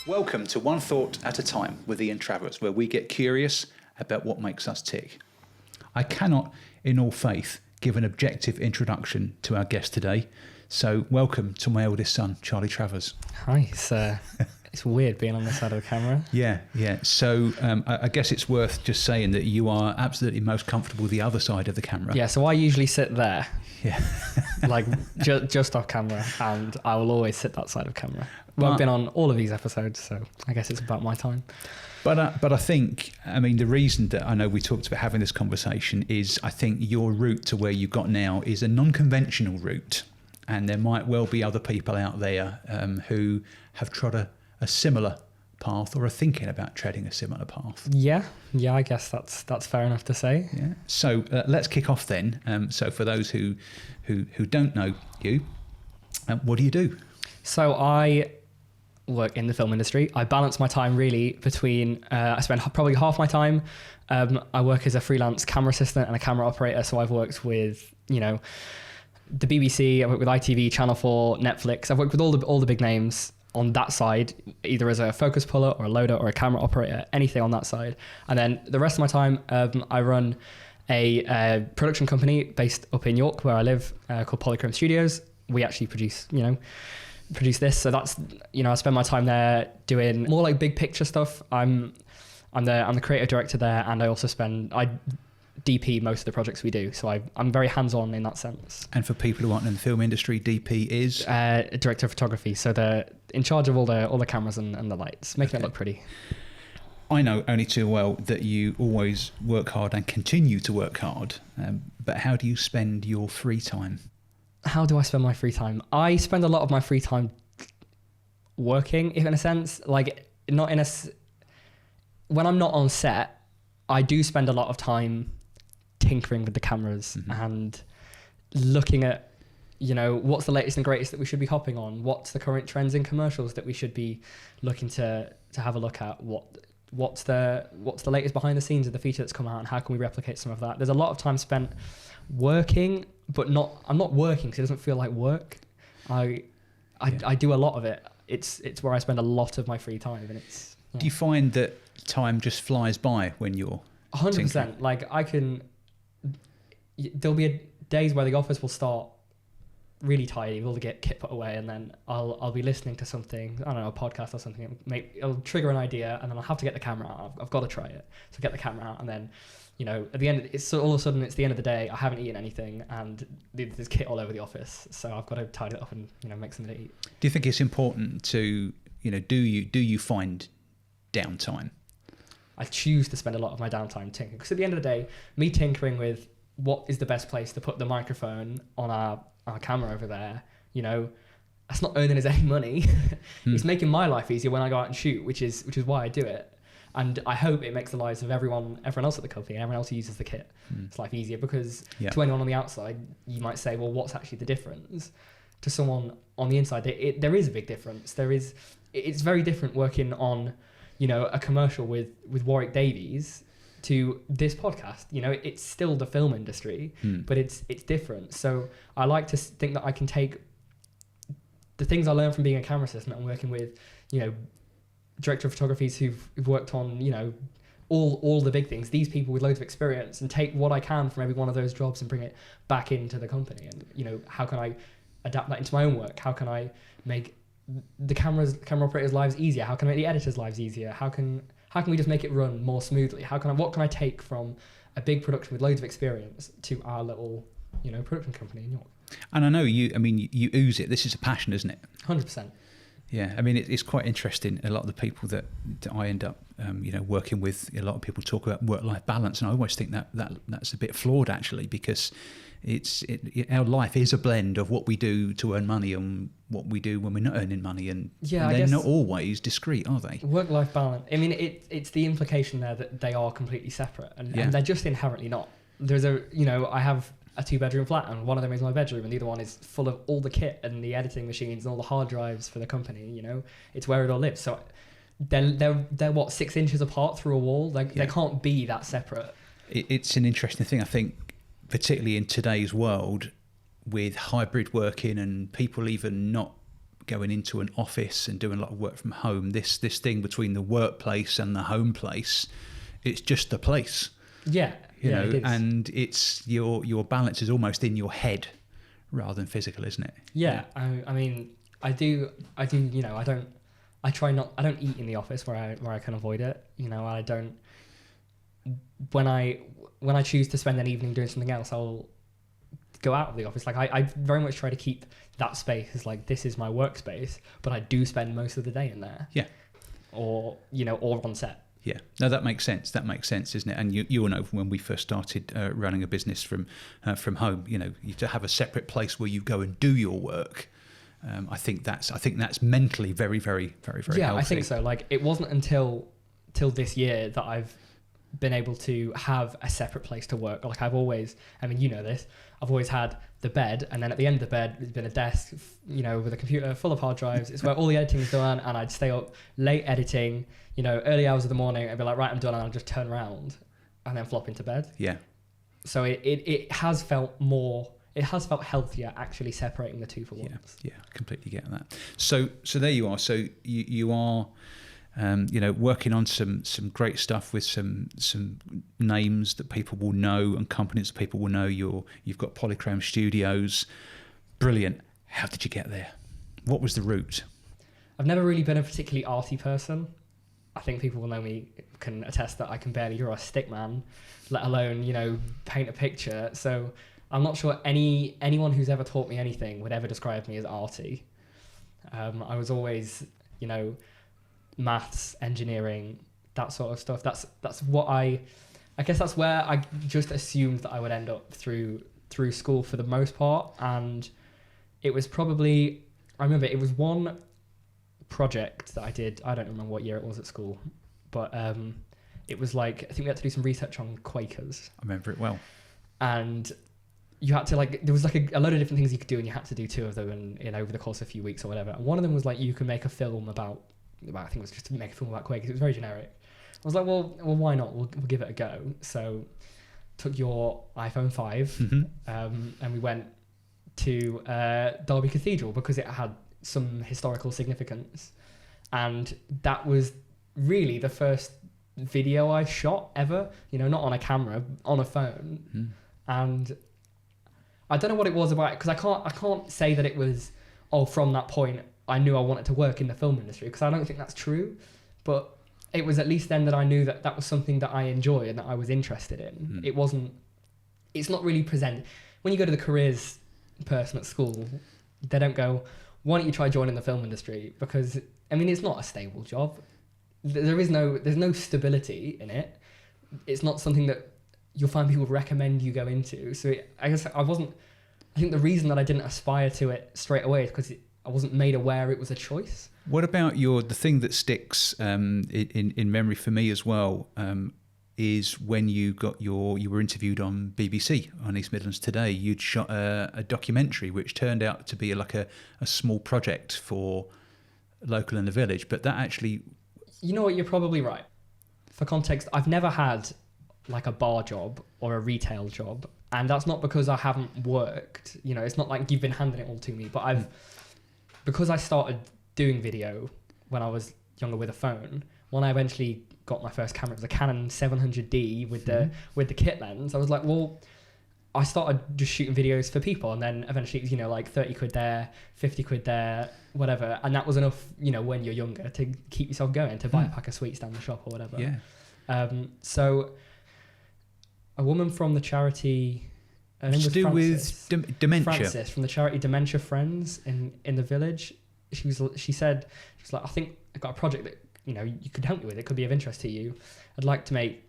Welcome to One Thought at a Time with Ian Travers, where we get curious about what makes us tick. I cannot, in all faith, give an objective introduction to our guest today, so welcome to my eldest son, Charlie Travers. Hi, it's weird being on this side of the camera. Yeah. So I guess it's worth just saying that you are absolutely most comfortable the other side of the camera. Yeah, so I usually sit there, Yeah. like just off camera, and I will always sit that side of camera. Well, I've been on all of these episodes, so I guess it's about my time. But I think, the reason that I know we talked about having this conversation is I think your route to where you've got now is a non-conventional route. And there might well be other people out there who have trod a similar path or are thinking about treading a similar path. Yeah, I guess that's fair enough to say. Yeah. So let's kick off then. So for those who don't know you, what do you do? So I work in the film industry. I balance my time really between, I spend probably half my time. I work as a freelance camera assistant and a camera operator. So I've worked with, the BBC, I've worked with ITV, Channel 4, Netflix. I've worked with all the big names on that side, either as a focus puller or a loader or a camera operator, anything on that side. And then the rest of my time, I run a production company based up in York where I live called Polychrome Studios. We actually produce this. So that's, I spend my time there doing more like big picture stuff. I'm the creative director there, and I also I DP most of the projects we do. So I'm very hands-on in that sense. And for people who aren't in the film industry, DP is? Director of photography. So they're in charge of all the cameras and the lights, making it look pretty. I know only too well that you always work hard and continue to work hard. But how do you spend your free time? How do I spend my free time? I spend a lot of my free time working, if in a sense, like when I'm not on set, I do spend a lot of time tinkering with the cameras and looking at, what's the latest and greatest that we should be hopping on? What's the current trends in commercials that we should be looking to have a look at? What's the latest behind the scenes of the feature that's come out, and how can we replicate some of that? There's a lot of time spent working, but I'm not working because it doesn't feel like work. I do a lot of it. It's where I spend a lot of my free time, and it's. Yeah. Do you find that time just flies by when you're 100%? Like there'll be days where the office will start really tidy, we'll get kit put away, and then I'll be listening to something, I don't know, a podcast or something. It'll trigger an idea, and then I'll have to get the camera out. I've got to try it. So get the camera out, and then. At the end, all of a sudden it's the end of the day. I haven't eaten anything, and there's kit all over the office. So I've got to tidy it up and make something to eat. Do you think it's important to do you find downtime? I choose to spend a lot of my downtime tinkering, because at the end of the day, me tinkering with what is the best place to put the microphone on our camera over there, that's not earning us any money. It's making my life easier when I go out and shoot, which is why I do it. And I hope it makes the lives of everyone else at the company, everyone else who uses the kit, it's life easier, because to anyone on the outside, you might say, well, what's actually the difference? To someone on the inside, there is a big difference. It's very different working on, a commercial with Warwick Davies to this podcast. It's still the film industry, but it's different. So I like to think that I can take the things I learned from being a camera assistant and working with, director of photographies who've worked on, all the big things, these people with loads of experience, and take what I can from every one of those jobs and bring it back into the company. And, how can I adapt that into my own work? How can I make the camera operators' lives easier? How can I make the editors' lives easier? How can we just make it run more smoothly? What can I take from a big production with loads of experience to our little, production company in York? And I know you ooze it. This is a passion, isn't it? 100%. Yeah, it's quite interesting. A lot of the people that I end up, working with, a lot of people talk about work-life balance, and I always think that's a bit flawed, actually, because our life is a blend of what we do to earn money and what we do when we're not earning money, and they're not always discrete, are they? Work-life balance. It's the implication there that they are completely separate, and they're just inherently not. There's I have a 2-bedroom flat, and one of them is my bedroom, and the other one is full of all the kit and the editing machines and all the hard drives for the company. It's where it all lives. So they're what, 6 inches apart through a wall. They can't be that separate. It's an interesting thing, I think, particularly in today's world. with hybrid working and people even not going into an office and doing a lot of work from home, this thing between the workplace and the home place, it's just a place. Yeah. You know, it is. and it's your balance is almost in your head rather than physical, isn't it? Yeah. I mean, I do, you know, I don't eat in the office where I can avoid it. You know, I don't, when I choose to spend an evening doing something else, I'll go out of the office. Like I very much try to keep that space as like, this is my workspace, but I do spend most of the day in there. Yeah. Or, you know, or on set. Yeah, no, that makes sense. That makes sense, isn't it? And you all know when we first started running a business from home, you know, you to have a separate place where you go and do your work. I think that's mentally very, very, very, very yeah, healthy. I think so. Like it wasn't until this year that I've been able to have a separate place to work. Like I've always, I mean, you know this, I've always had the bed, and then at the end of the bed there's been a desk, you know, with a computer full of hard drives. It's where all the editing is done, and I'd stay up late editing, you know, early hours of the morning. I'd be like, right, I'm done, and I'll just turn around and then flop into bed. Yeah. So it has felt healthier actually separating the two for once. Yeah, completely get that. So there you are. So you are, you know, working on some great stuff with some names that people will know and companies that people will know. You've got Polychrome Studios, brilliant. How did you get there? What was the route? I've never really been a particularly arty person. I think people will know me, can attest that I can barely draw a stick man, let alone, you know, paint a picture. So I'm not sure anyone who's ever taught me anything would ever describe me as arty. I was always, you know, maths, engineering, that sort of stuff. That's what I guess that's where I just assumed that I would end up through school for the most part. And it was probably, I remember it was one project that I did. I don't remember what year it was at school, but it was like, I think we had to do some research on Quakers. I remember it well. And you had to there was like a load of different things you could do, and you had to do 2 of them in over the course of a few weeks or whatever. And one of them was like, you can make a film about I think it was just to make a film about Quakers. It was very generic. I was like, well, why not? We'll give it a go. So took your iPhone 5 and we went to Derby Cathedral because it had some historical significance. And that was really the first video I shot ever, you know, not on a camera, on a phone. And I don't know what it was about, because I can't say that it was, from that point I knew I wanted to work in the film industry, because I don't think that's true. But it was at least then that I knew that that was something that I enjoy and that I was interested in. It's not really presented. When you go to the careers person at school, they don't go, why don't you try joining the film industry? Because, I mean, it's not a stable job. There's no stability in it. It's not something that you'll find people recommend you go into. So I think the reason that I didn't aspire to it straight away is because I wasn't made aware it was a choice. What about the thing that sticks in memory for me as well, is when you were interviewed on BBC, on East Midlands Today. You'd shot a documentary which turned out to be like a small project for Local in the Village, but that actually... You know what, you're probably right. For context, I've never had like a bar job or a retail job, and that's not because I haven't worked. You know, it's not like you've been handing it all to me, but because I started doing video when I was younger with a phone, when I eventually got my first camera, it was a Canon 700D with the kit lens. I was like, well, I started just shooting videos for people, and then eventually it was, you know, like 30 quid there, 50 quid there, whatever, and that was enough, you know, when you're younger, to keep yourself going, to buy a pack of sweets down the shop or whatever. Yeah. So a woman from the charity, her name was to do Frances, with dementia. Frances from the charity Dementia Friends in the village. She said, like, I think I've got a project that, you know, you could help me with. It could be of interest to you. I'd like to make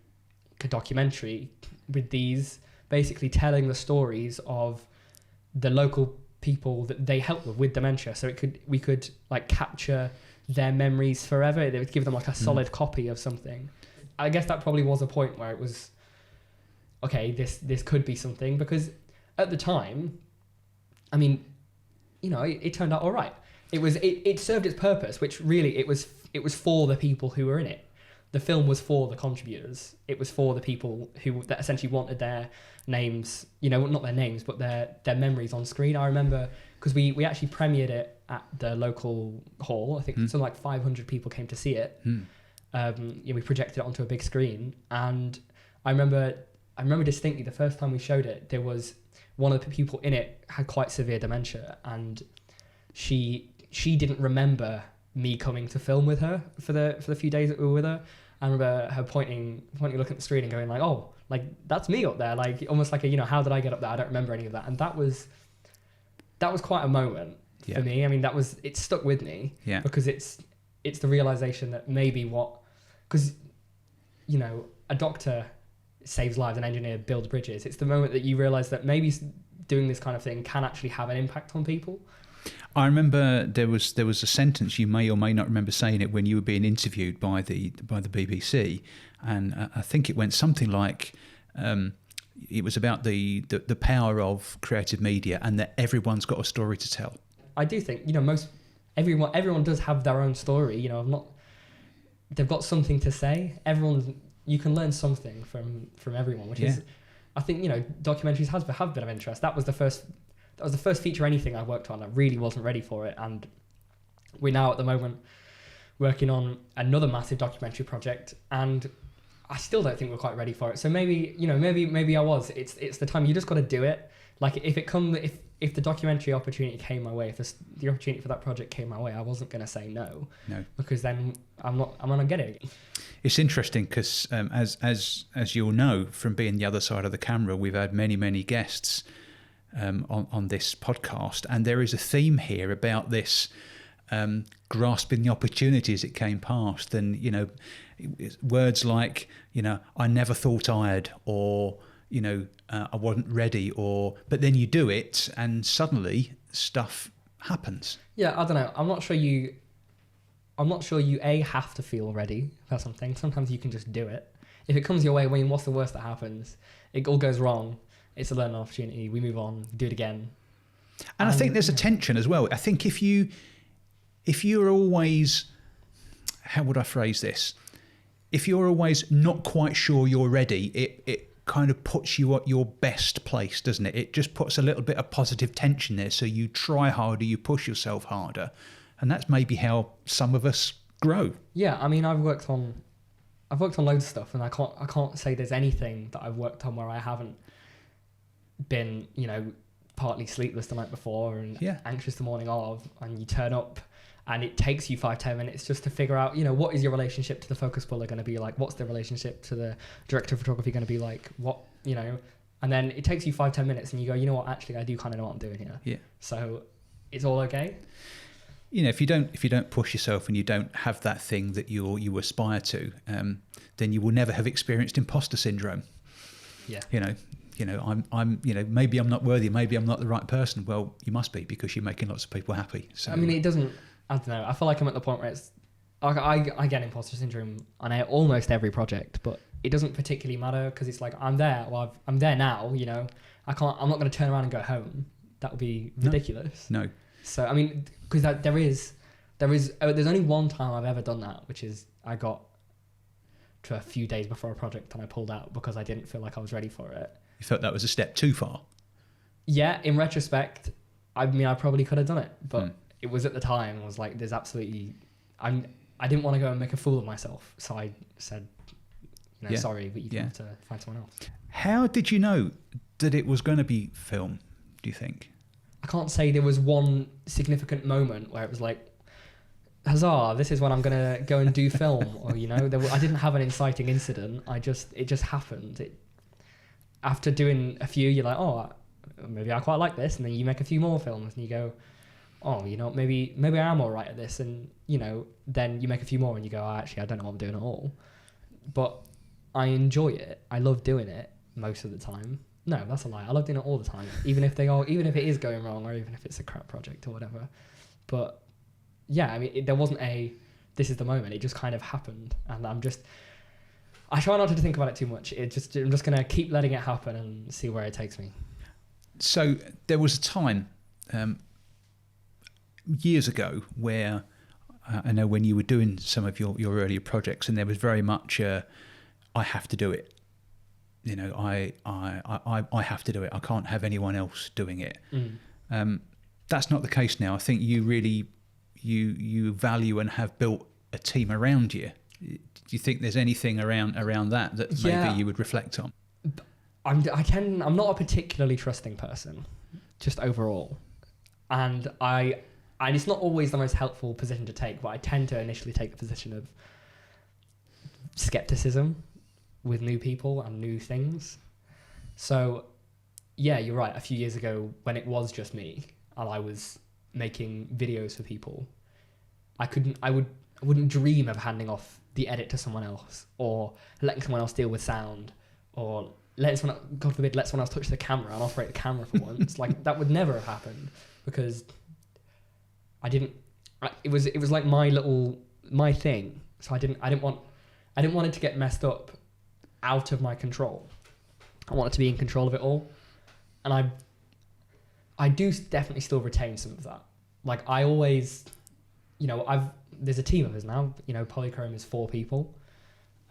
a documentary with these, basically telling the stories of the local people that they help with dementia. So we could like capture their memories forever. They would give them like a solid copy of something. I guess that probably was a point where it was, okay, this could be something, because at the time, I mean, you know, it turned out all right. It served its purpose, which really it was for the people who were in it. the film was for the contributors. It was for the people that essentially wanted their names, not their names, but their memories on screen. I remember because we actually premiered it at the local hall. I think something like 500 people came to see it. We projected it onto a big screen, and I remember distinctly the first time we showed it, there was one of the people in it had quite severe dementia, and she didn't remember me coming to film with her for the few days that we were with her. I remember her pointing, looking at the screen and going like, "Oh, like that's me up there," like almost like how did I get up there? I don't remember any of that. And that was quite a moment for me. I mean, it stuck with me because it's the realization that maybe because a doctor saves lives, an engineer builds bridges. It's the moment that you realize that maybe doing this kind of thing can actually have an impact on people. I remember there was a sentence, you may or may not remember saying it, when you were being interviewed by the BBC, and I think it went something like it was about the power of creative media and that everyone's got a story to tell. I do think everyone does have their own story. They've got something to say. You can learn something from everyone, which is, I think, documentaries have been of interest. That was the first feature anything I worked on. I really wasn't ready for it, and we're now at the moment working on another massive documentary project, and I still don't think we're quite ready for it. So maybe I was. It's the time. You just got to do it. Like if the documentary opportunity came my way, if the opportunity for that project came my way, I wasn't going to say no, because then I'm gonna get it. It's interesting because as you'll know from being the other side of the camera, we've had many guests on this podcast, and there is a theme here about this grasping the opportunity as it came past, and words like I never thought I'd, or I wasn't ready, but then you do it and suddenly stuff happens. Yeah, I don't know. I'm not sure you have to feel ready for something. Sometimes you can just do it. If it comes your way, what's the worst that happens? It all goes wrong. It's a learning opportunity. We move on, do it again. And I think there's a tension as well. I think if you're always, how would I phrase this? If you're always not quite sure you're ready, it kind of puts you at your best place, doesn't it? It just puts a little bit of positive tension there. So you try harder, you push yourself harder. And that's maybe how some of us grow. Yeah, I mean, I've worked on loads of stuff, and I can't say there's anything that I've worked on where I haven't been, partly sleepless the night before and anxious the morning of, and you turn up and it takes you 5-10 minutes just to figure out, what is your relationship to the focus puller going to be like? What's the relationship to the director of photography going to be like? What, and then it takes you 5-10 minutes and you go, you know what, actually, I do kind of know what I'm doing here. Yeah. So it's all okay. If you don't push yourself and you don't have that thing that you aspire to, then you will never have experienced imposter syndrome. Yeah. I'm maybe I'm not worthy, maybe I'm not the right person. Well, you must be, because you're making lots of people happy. So I mean, it doesn't. I don't know. I feel like I'm at the point where it's. I get imposter syndrome on almost every project, but it doesn't particularly matter because it's like I'm there. Well, I'm there now. I'm not going to turn around and go home. That would be ridiculous. No. So I mean, because there's only one time I've ever done that, which is I got to a few days before a project and I pulled out because I didn't feel like I was ready for it. You felt that was a step too far? Yeah, in retrospect, I mean, I probably could have done it, but it was at the time, I was like, there's absolutely... I didn't want to go and make a fool of myself, so I said, sorry, but you have to find someone else. How did you know that it was going to be film, do you think? I can't say there was one significant moment where it was like, huzzah, this is when I'm going to go and do film, or, I didn't have an inciting incident, it just happened. After doing a few, you're like, oh, maybe I quite like this, and then you make a few more films, and you go, oh, maybe I am all right at this, and then you make a few more, and you go, oh, actually, I don't know what I'm doing at all, but I enjoy it. I love doing it most of the time. No, that's a lie. I love doing it all the time, even if it is going wrong, or even if it's a crap project or whatever. But yeah, I mean, there wasn't this is the moment. It just kind of happened, and I try not to think about it too much. I'm just going to keep letting it happen and see where it takes me. So there was a time years ago where I know when you were doing some of your earlier projects, and there was very much I have to do it. You know, I have to do it. I can't have anyone else doing it. That's not the case now. I think you really you value and have built a team around you. Do you think there's anything around that maybe you would reflect on? I'm not a particularly trusting person, just overall, and it's not always the most helpful position to take, but I tend to initially take a position of skepticism with new people and new things. So yeah, you're right. A few years ago, when it was just me and I was making videos for people, I wouldn't dream of handing off the edit to someone else, or letting someone else deal with sound, or letting someone, God forbid, let someone else touch the camera and operate the camera for once. Like, that would never have happened, because it was like my thing. So I didn't want it to get messed up out of my control. I wanted to be in control of it all. And I do definitely still retain some of that. Like, I always, you know, there's a team of us now, you know, Polychrome is 4 people.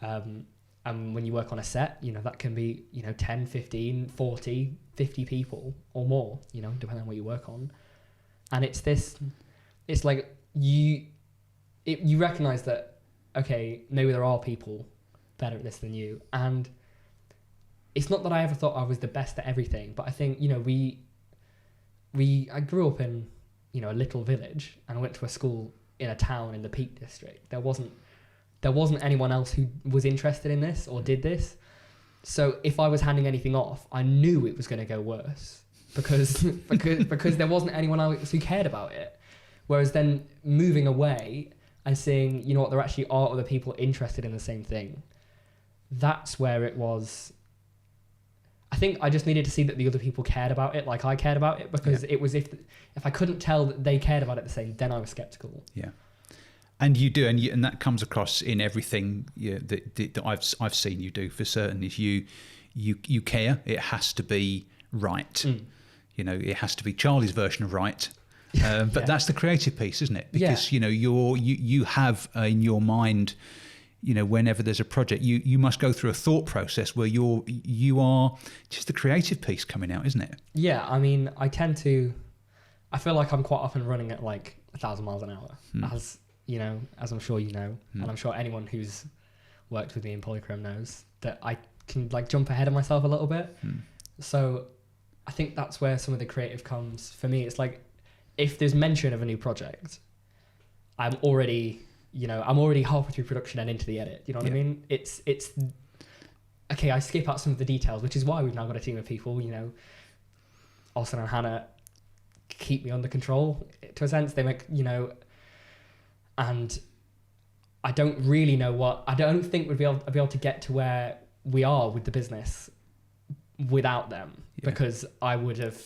And when you work on a set, you know, that can be, you know, 10, 15, 40, 50 people or more, you know, depending on what you work on. And it's like you recognize that, okay, maybe there are people better at this than you. And it's not that I ever thought I was the best at everything, but I think, you know, I grew up in, you know, a little village, and I went to a school in a town in the Peak District. There wasn't anyone else who was interested in this or did this. So if I was handing anything off, I knew it was going to go worse because there wasn't anyone else who cared about it. Whereas then moving away and seeing, you know what, there actually are other people interested in the same thing. That's where it was. I think I just needed to see that the other people cared about it like I cared about it, because it was if I couldn't tell that they cared about it the same, then I was skeptical. Yeah. And you do, and that comes across in everything that I've seen you do for certain. Is you care. It has to be right. You know, it has to be Charlie's version of right. But that's the creative piece, isn't it? Because you know you have in your mind, you know, whenever there's a project, you must go through a thought process where you are just the creative piece coming out, isn't it? Yeah, I mean, I feel like I'm quite often running at like 1,000 miles an hour, as you know, as I'm sure you know, and I'm sure anyone who's worked with me in Polychrome knows that I can like jump ahead of myself a little bit. So I think that's where some of the creative comes for me. It's like, if there's mention of a new project, I'm already halfway through production and into the edit. You know what I mean? It's okay. I skip out some of the details, which is why we've now got a team of people. You know, Austin and Hannah keep me under control to a sense. They make, you know, and I don't really know I don't think we'd be able to get to where we are with the business without them, because I would have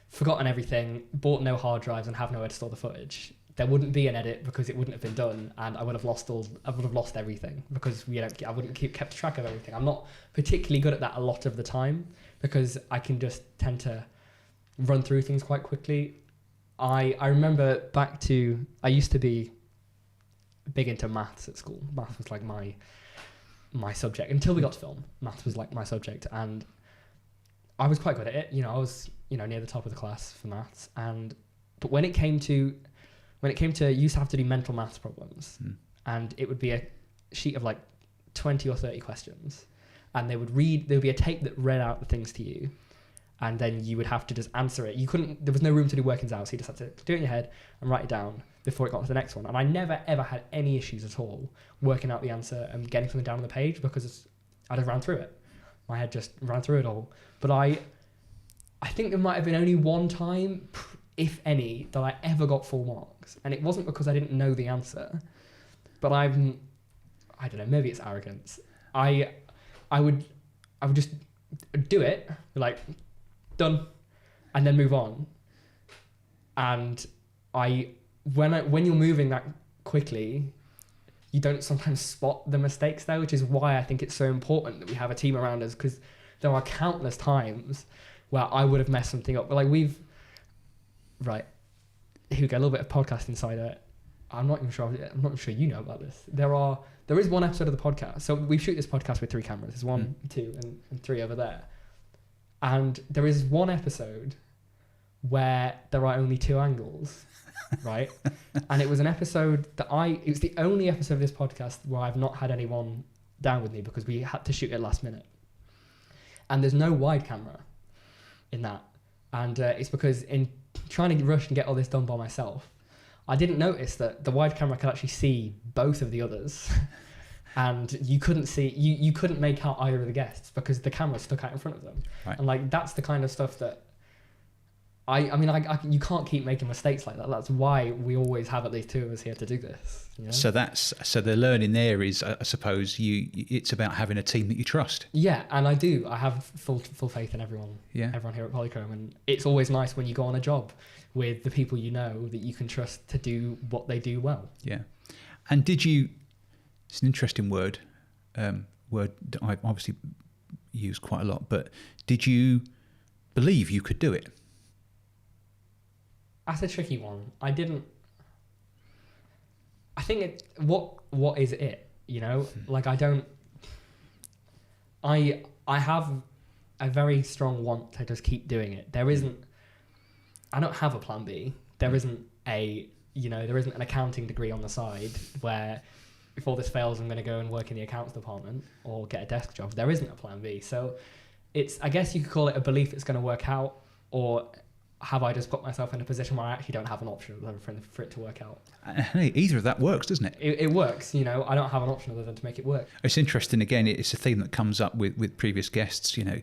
forgotten everything, bought no hard drives, and have nowhere to store the footage. There wouldn't be an edit because it wouldn't have been done, and I would have lost everything because I wouldn't kept track of everything. I'm not particularly good at that a lot of the time, because I can just tend to run through things quite quickly. I remember I used to be big into maths at school. Maths was like my subject until we got to film. Maths was like my subject, and I was quite good at it. You know, I was, you know, near the top of the class for maths, but when it came to you used to have to do mental maths problems, and it would be a sheet of like 20 or 30 questions, and there would be a tape that read out the things to you, and then you would have to just answer it. There was no room to do workings out, so you just had to do it in your head and write it down before it got to the next one. And I never ever had any issues at all working out the answer and getting something down on the page, because I'd have ran through it. My head just ran through it all. But I think there might have been only one time, if any, that I ever got full marks, and it wasn't because I didn't know the answer, but I don't know, maybe it's arrogance. I would just do it, like, done, and then move on. And when you're moving that quickly, you don't sometimes spot the mistakes there, which is why I think it's so important that we have a team around us, because there are countless times where I would have messed something up. But like, here we go, a little bit of podcast insider. I'm not sure you know about this. There is one episode of the podcast. So we shoot this podcast with 3 cameras. There's 1, 2, and 3 over there. And there is one episode where there are only 2 angles, right? And it was an episode that it was the only episode of this podcast where I've not had anyone down with me because we had to shoot it last minute. And there's no wide camera in that. And it's because in trying to rush and get all this done by myself, I didn't notice that the wide camera could actually see both of the others. And you couldn't see, you couldn't make out either of the guests because the camera stuck out in front of them. Right. And like, that's the kind of stuff that you can't keep making mistakes like that. That's why we always have at least 2 of us here to do this. You know? So the learning there is, I suppose, it's about having a team that you trust. Yeah, and I do. I have full faith in everyone. Yeah. Everyone here at Polychrome, and it's always nice when you go on a job with the people you know that you can trust to do what they do well. Yeah, and did you? It's an interesting word that I obviously use quite a lot. But did you believe you could do it? That's a tricky one. I didn't. I think what is it? You know, like I don't. I have a very strong want to just keep doing it. There isn't. I don't have a plan B. There isn't an accounting degree on the side where if all this fails, I'm going to go and work in the accounts department or get a desk job. There isn't a plan B. So I guess you could call it a belief it's going to work out, or have I just put myself in a position where I actually don't have an option other than for it to work out? Hey, either of that works, doesn't it? It works, you know. I don't have an option other than to make it work. It's interesting. Again, it's a theme that comes up with previous guests. You know,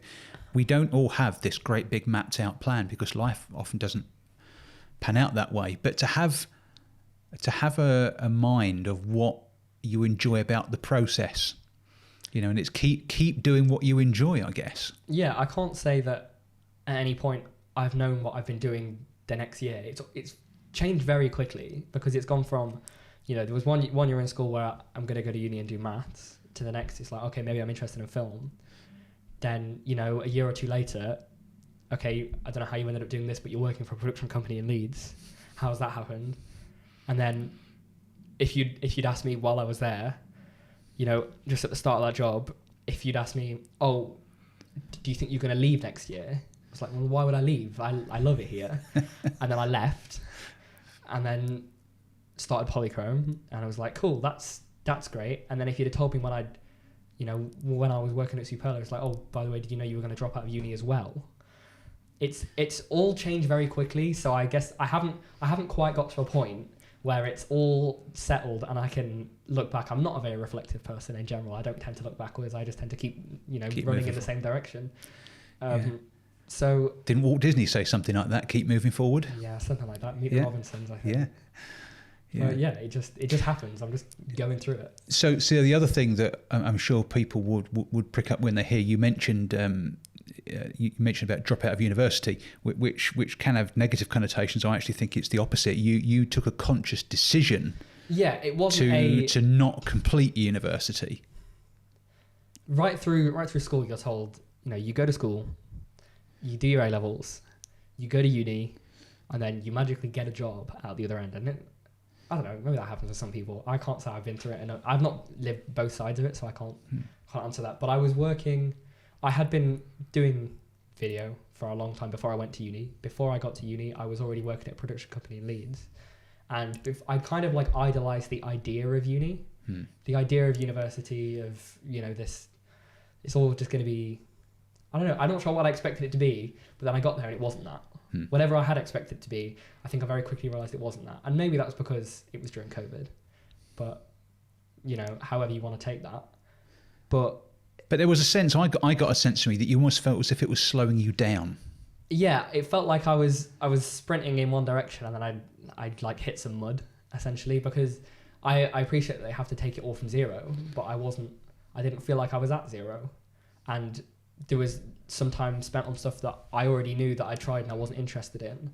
we don't all have this great big mapped out plan because life often doesn't pan out that way. But to have a mind of what you enjoy about the process, you know, and it's keep doing what you enjoy, I guess. Yeah, I can't say that at any point I've known what I've been doing the next year. It's changed very quickly because it's gone from, you know, there was one year in school where I'm going to go to uni and do maths, to the next it's like, okay, maybe I'm interested in film. Then, you know, a year or 2 later, okay, I don't know how you ended up doing this, but you're working for a production company in Leeds. How's that happened? And then if you'd asked me while I was there, you know, just at the start of that job, if you'd asked me, oh, do you think you're going to leave next year? I was like, well, why would I leave? I love it here. And then I left and then started Polychrome, and I was like, cool, that's great. And then if you'd have told me when I was working at Superla, it's like, oh, by the way, did you know you were going to drop out of uni as well? It's all changed very quickly. So I guess I haven't quite got to a point where it's all settled and I can look back. I'm not a very reflective person in general. I don't tend to look backwards. I just tend to keep running in the same direction. So didn't Walt Disney say something like that? Keep moving forward. Yeah, something like that. Meet the Robinsons, I think. Yeah. It just happens. I'm just going through it. So the other thing that I'm sure people would pick up when they hear you mentioned about drop out of university, which can have negative connotations. I actually think it's the opposite. You took a conscious decision. Yeah, it wasn't to not complete university. Right through school, you're told, you know, you go to school, you do your A-levels, you go to uni, and then you magically get a job out the other end. And I don't know, maybe that happens to some people. I can't say I've been through it, and I've not lived both sides of it, so I can't answer that. But I had been doing video for a long time before I went to uni. Before I got to uni, I was already working at a production company in Leeds. And I kind of like idolized the idea of uni, the idea of university, of, you know, this, it's all just going to be, I don't know, I'm not sure what I expected it to be, but then I got there and it wasn't that. Whatever I had expected it to be, I think I very quickly realised it wasn't that. And maybe that was because it was during COVID. But, you know, however you want to take that. But there was a sense, I got a sense from you that you almost felt as if it was slowing you down. Yeah, it felt like I was sprinting in one direction and then I'd like hit some mud, essentially, because I appreciate that they have to take it all from zero, but I didn't feel like I was at zero. And there was some time spent on stuff that I already knew that I tried and I wasn't interested in.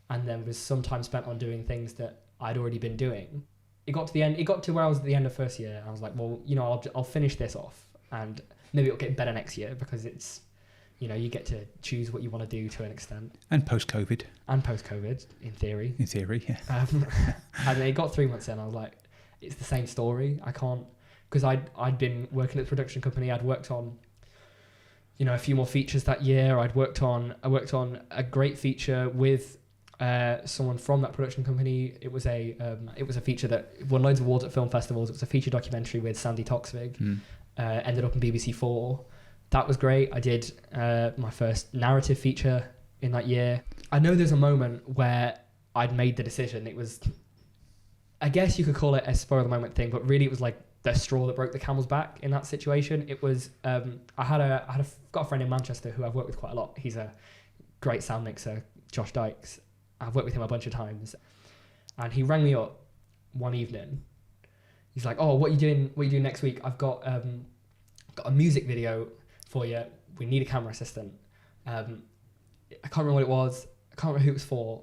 And then was some time spent on doing things that I'd already been doing. It got to where I was at the end of first year. And I was like, well, you know, I'll finish this off and maybe it'll get better next year because it's, you get to choose what you want to do to an extent. And post-COVID. And post-COVID, in theory. In theory, yeah. And it got 3 months in, I was like, it's the same story. I can't, because I'd been working at the production company. I'd worked on, a few more features that year. I worked on a great feature with someone from that production company. It was a feature that won loads of awards at film festivals. It was a feature documentary with Sandy Toksvig. Ended up on BBC 4. That was great. I did my first narrative feature in that year. I know there's a moment where I'd made the decision. It was, I guess you could call it a spur of the moment thing, but really it was like the straw that broke the camel's back in that situation. It was I got a friend in Manchester who I've worked with quite a lot. He's a great sound mixer, Josh Dykes. I've worked with him a bunch of times, and he rang me up one evening. He's like, "Oh, what are you doing next week? I've got a music video for you. We need a camera assistant." I can't remember what it was. I can't remember who it was for.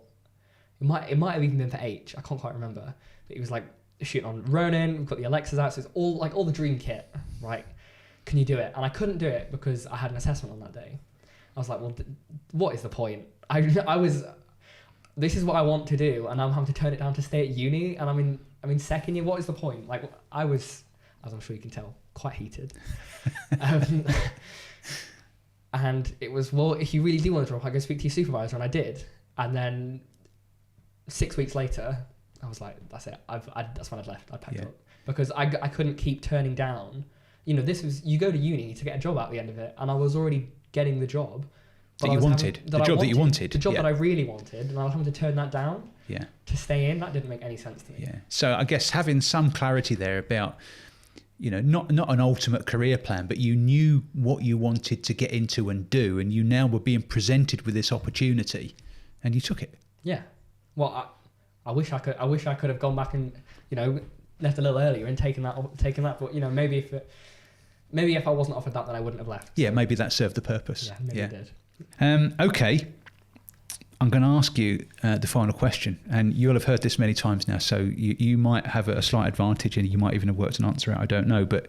It might have even been for H. I can't quite remember. But it was like shooting on Ronin. We've got the Alexas out, so it's all the dream kit, right? Can you do it? And I couldn't do it because I had an assessment on that day. I was like, well, what is the point? This is what I want to do, and I'm having to turn it down to stay at uni, and I'm in second year. What is the point? Like, I was, as I'm sure you can tell, quite heated. And it was, well, if you really do want to drop, I go speak to your supervisor, and I did. And then 6 weeks later, I was like, that's it. That's when I'd left. I packed up because I couldn't keep turning down. This was, you go to uni to get a job out the end of it, and I was already getting the job. The job that I really wanted, and I was having to turn that down to stay in. That didn't make any sense to me. Yeah. So I guess having some clarity there about, not an ultimate career plan, but you knew what you wanted to get into and do, and you now were being presented with this opportunity, and you took it. Yeah. Well, I wish I could have gone back and left a little earlier and taken that. But maybe if I wasn't offered that, then I wouldn't have left. Yeah, maybe that served the purpose. Yeah, maybe it did. Okay, I'm going to ask you the final question, and you'll have heard this many times now, so you might have a slight advantage, and you might even have worked an answer out. I don't know, but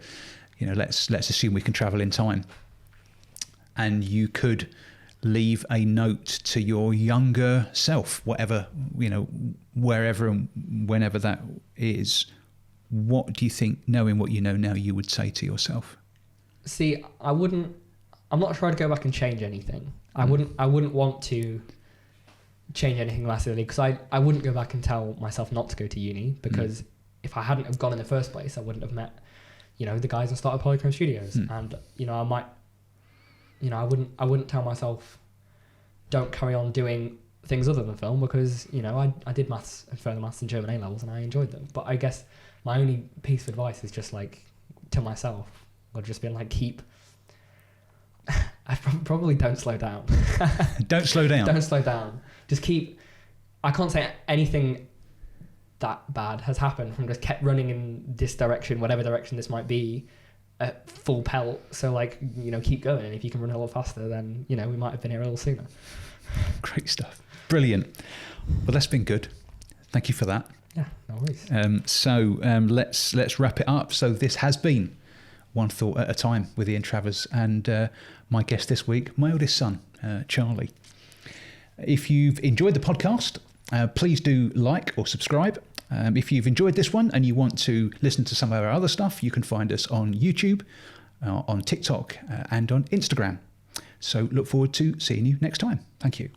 let's assume we can travel in time, and you could leave a note to your younger self, whatever, wherever and whenever that is. What do you think, knowing what you know now, you would say to yourself? See, I'm not sure I'd go back and change anything. I wouldn't want to change anything massively, because I wouldn't go back and tell myself not to go to uni, because if I hadn't have gone in the first place, I wouldn't have met, the guys that started Polychrome Studios. And, I might, I wouldn't tell myself don't carry on doing things other than film, because, I did maths and further maths and German A levels, and I enjoyed them. But I guess my only piece of advice is just like to myself, or just being like, I probably don't slow down. Don't slow down. Don't slow down. Just keep. I can't say anything that bad has happened from just kept running in this direction, whatever direction this might be, at full pelt. So keep going. And if you can run a little faster, then we might have been here a little sooner. Great stuff. Brilliant. Well, that's been good. Thank you for that. Yeah, no worries. Let's wrap it up. So this has been One Thought at a Time with Ian Travers, and my guest this week, my oldest son, Charlie. If you've enjoyed the podcast, please do like or subscribe. If you've enjoyed this one and you want to listen to some of our other stuff, you can find us on YouTube, on TikTok, and on Instagram. So look forward to seeing you next time. Thank you.